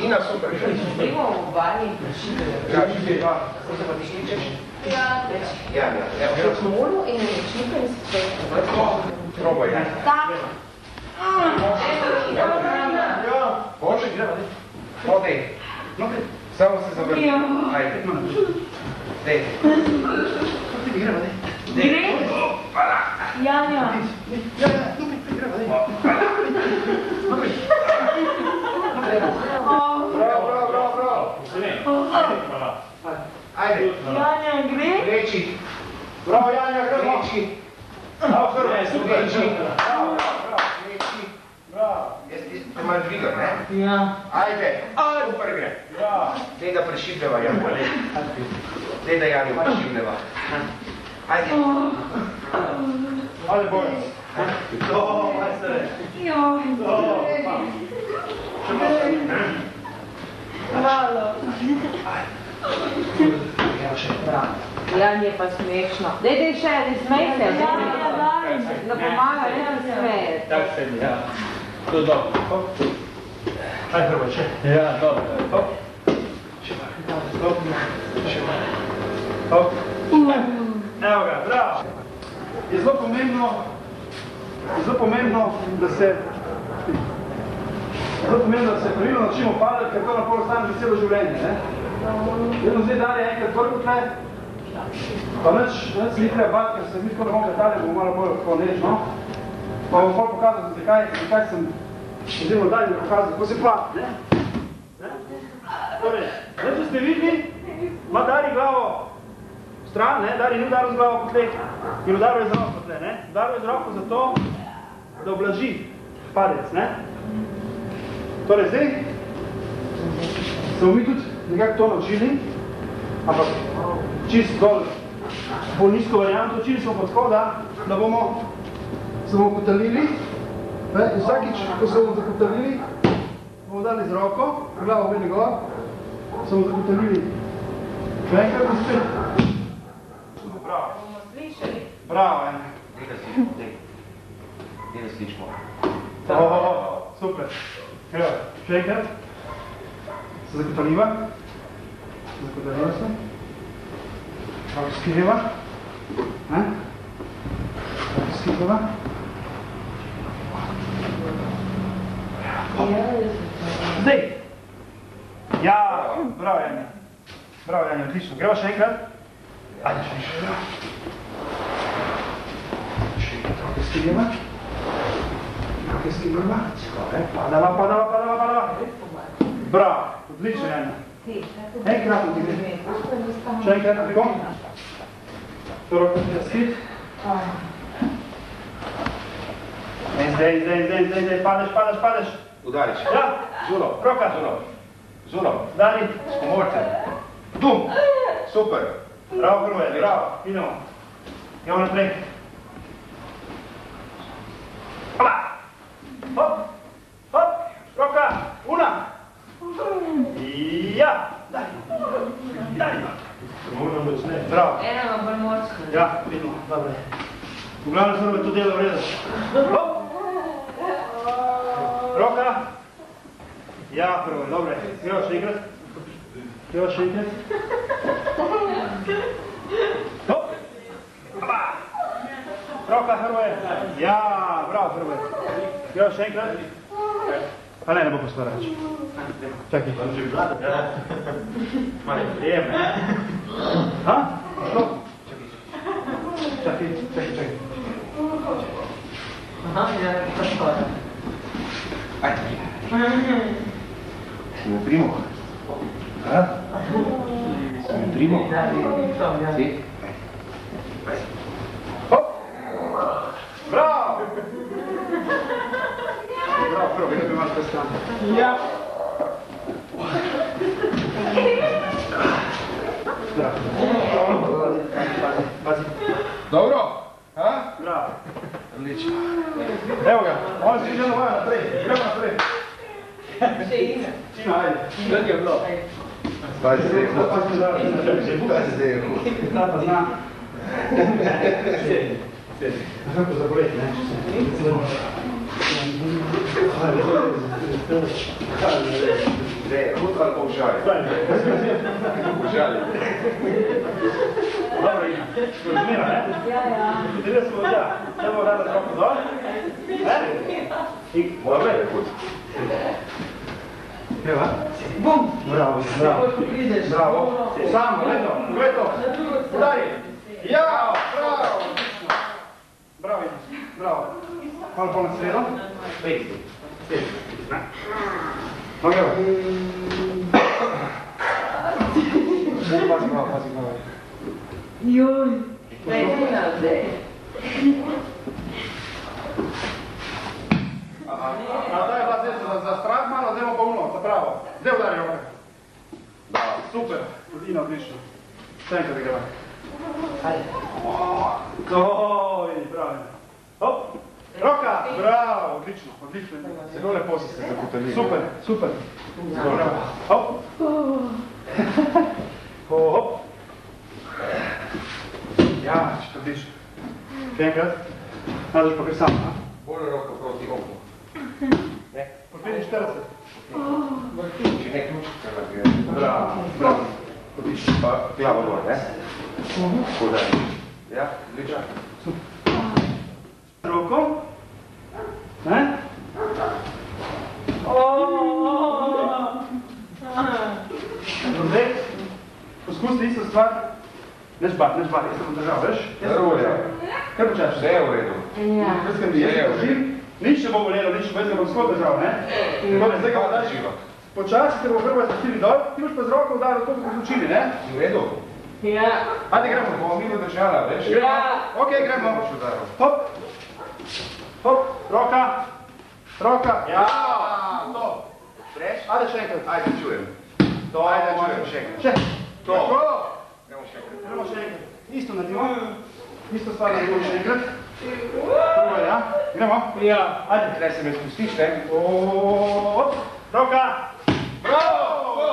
Ina, super. Gremo v banji in prešite. Ja, ko se pa ti sličeš? Ja. Smolu in rečnika in se sve. Probaj, ja. Tak. Bože, hodej. Samo se zavrti. Ajde. Dej. Gre? Janja. Bravo. Ajde. Janja, gre? Reči. Bravo, Janja, gremo. Reči. Bravo, Reči. Bravo. Te imaš dvigar, ne? Ja. Ajde. Super gre. Dej da prešibljava, Janja. Dej da Janju prešibljava. Ajde. Ajde, Boris. To, majstore. Joj. Hvala. Jan je pa smešno. Dej še, da smej se. Da pomaga, ne da smeje. Tak se mi, ja. To je dobro. Aj, prvo, še. Ja, dobro. Še malo. Evo ga, bravo. Je zelo pomembno, da se pravilno naučimo padati, ker to napol ostane že celo življenje, ne? Jaz bom zdaj dali enkrat vrhu tle, pa nič se ni treba bati, ker se mi tako ne bom katali, bomo malo bolj tako nežno. Pa bom pol pokazal, zakaj sem vzemo dalje pokazal, kako se pati, ne? Torej, zdaj, če ste videli, ima Dari glavo stran, ne? Dari ni udaril z glavo po tleh in udaril je z roko tle, ne? Udaril je z roko zato, da oblaži padec, ne? Torej, zdaj smo mi tudi nekako to naučili, ampak čist dol, bolj nizko varianto, učili smo pa tako, da bomo se bomo kotalili, in vsakič, ko se bomo zakotalili, bomo dali z roko, glavo vedno gor, se bomo zakotalili. Še enkrat in spet. Bravo. Bomo slišali. Bravo, ene. Dej da slišimo. Super. Evo, še enkrat. Se zakotaliva. Zakotaliva se. Tako skrijeva. Tako skrijeva. Zdaj. Ja, bravo, Janja. Bravo, Janja, odlično. Gremo še enkrat. Ajde, še enkrat. Še enkrat, tako skrijeva. Tako skrijeva. Padava. Bravo, odlično, Janja. Enkrat ti gre. Še enkrat, tako. To roko ti da skrit. Zdaj, padeš. Udariš. Ja, Zulo, roka. Zulo, Dari. S komorcem. Dum. Super. Bravo, prvo je, bravo. Idemo. Gremo naprej. Hola. Hop. Roka. Una. Ja. Dari. Bravo. Ena vam bolj močna. Ja, vidimo, dobro. V glavnem se nam to delo vreda. Hop. Roka. Ja, prvo, dobre. Gremo še enkrat. Hop. Opa. Roka, Hrvoje. Ja, bravo, Hrvoje. Gremo še enkrat. A ne bo posto reč. Čakaj. Jeme. Ha? Što? Čakaj. Aha, ja, to skoro. Ajde. Si me primo? Ha? Si me primo? Si? Hop! Bravo! Bravo, prvo, vedno bi malo prestane. Ja! Pazi. Dobro? Ha? Bravo. Odlično. Evo ga, on si želo vaja naprej. Gremo naprej. Še ime. Čima, ajde. Kako je bilo? Pazi zdaj. Pazi zdaj. Ta pa zna. Sedi. Kako zaboleti, ne? Ne, utra ali pa v šali. V šali. Dobro, Ina. Razmira, ne? Ja. Podelila smo odja. Ne bo rada roko dol. Ne? Dobro je. Evo. Bum. Bravo. Bravo. Samo, vedno. Gledo. Udari. Ja, bravo. Bravo, Ina. Bravo. Malo po na sredo. Vedi. No, evo. Pazi malo. Joj. Daj, zdaj. A to je bila zdaj za strah malo, zdaj pa uno, za pravo. Zdaj udari roke. Super. Ina, odlično. Še enkrat da greva. Oj, bravo. Hop. Roka. Bravo, odlično. Zelo lepo si se zakotali. Super. Bravo. Hop. Hop. Ja, če odlično. Še enkrat. Nadaš pa kar sam, a? Bolj roka proti oku. Ne? Po 45. Če ne ključka naprej. Bravo. Odlično. Pa glavo gor, ne? Podaj. Ja, odlično. Roko. Ne? Zdaj, poskusti isto stvar. Ne žbat, jaz sem držal, veš? Zelo je. Kaj počaš? Vse je v redu. Ja. Jaz se držim, nič ne bo bolelo, nič ne bom skoro držal, ne? Zdaj ga daš počasi, ker bo prvo spustili dol, ti boš pa z roko udaril, tako kot učili, ne? V redu. Ja. Ajde, gremo. Bomo mi držala, veš? Ja. Ok, gremo. Hop. Hop, roka. Ja, to. Preš? Ajde še enkrat. Ajde, čujem. To, Ajde, čujem še enkrat. Še. To. Tako. Gremo še enkrat. Gremo še enkrat. Isto naredimo. Isto stvar naredimo še enkrat. Prvo, ja. Gremo. Ja. Ajde. Zdaj se me spustiš, ne? Hop. Roka. Bravo.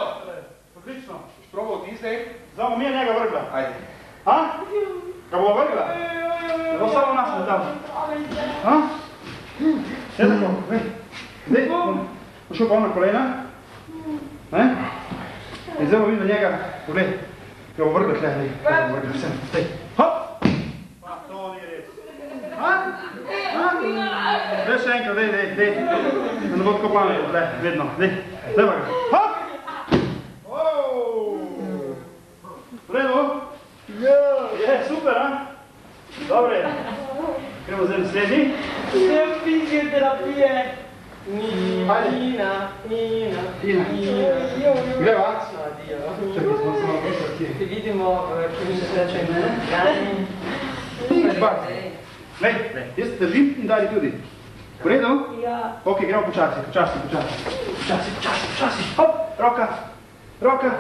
Odlično. Boš probal ti zdaj? Zdaj bomo mi njega vrgla. Ajde. Ha? Ga bomo vrgla? Ne bo samo nas ne dal. Ha? Je tako, vej. Zdaj, bom šel pa na kolena. Ne? In zdaj bomo videli njega, poglej, ga bomo vrgla tle, ne? Ga bomo vrgla, vsem, zdaj. Hop! Pa, to ni res. Ha? Ha? Zdaj še enkrat, dej. Da ne bo tako pametno, tle, vedno, dej. Zdaj pa ga. Hop! V redu? Je, super, ha? Dobre. Gremo zdaj naslednji. Fizioterapije. Ina. Greva? Čakaj, smo se malo pisati. Se vidimo, ki se reče Nič, bar. Lej, jaz držim in dali tudi. V redu? Ja. Ok, gremo počasi. Hop, roka. Roka.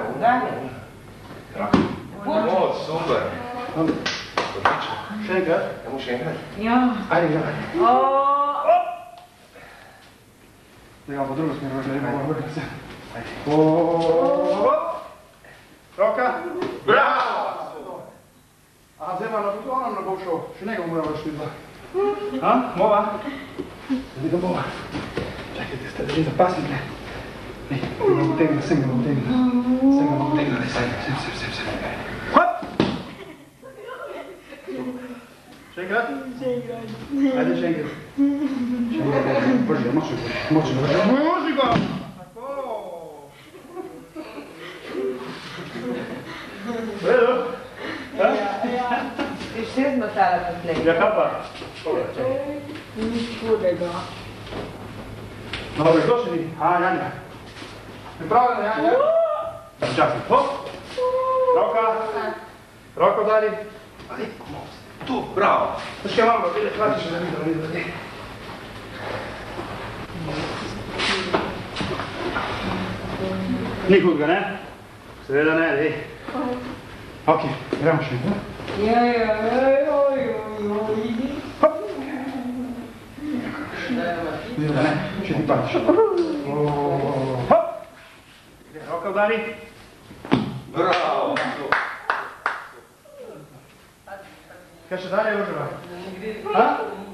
O, super. Odlično. Še enkrat. Gremo še enkrat. Ja. Ajde, gremo. Hop. Zdaj imamo po drugo smer, bomo vrgli se. Hop. Roka. Bravo. A, zdaj ima ono ne bo šel. Še njega bomo morali šli dva. Ha, mova? Zdaj ga mova. Čakajte, ste držim zapasnike. Ne, ga bomo utegnili, sem ga bomo utegnili. Sem. Hop. Še enkrat? Ajde še enkrat. Brže, moči ga! Tako! V redu? Ti še zmotala poslej. Ja, kaj pa? Nič hudega. Dobro, kdo še ni? A, Janja. Pripravljena, Janja? Počasno. Hop! Roko dali. Ajde, tu, bravo. Veš kaj imamo, bile hladiš, da videla. Ni hudega, ne? Seveda ne, dej. Ok, gremo še. Hop! Videla, ne? Še ti patiš. Hop! Roka udari. Bravo. Kaj še dalje vrževa? Ha?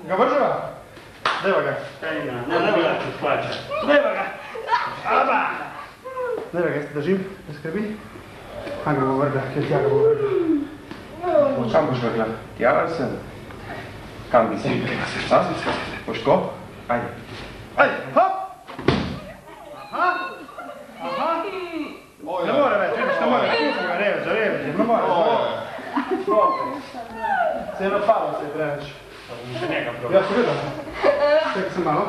Ga vrževa? Deva ga. Ne bi lahko splača. Deva ga. Aba. Deva ga, jaz te držim, ne skrbi. Kaj ga bo vrga, kjer tja ga bo vrga. Kam boš vrgla? Tja ali sem? Kam bi si? Boš tako? Ajde. Ajde, hop! Aha! Aha! Ne more več, vidiš, ne more več, nisem ga reveč, ne more. Se je napalo, se je preveč. Še nekaj problem. Ja, seveda. Čekaj se malo.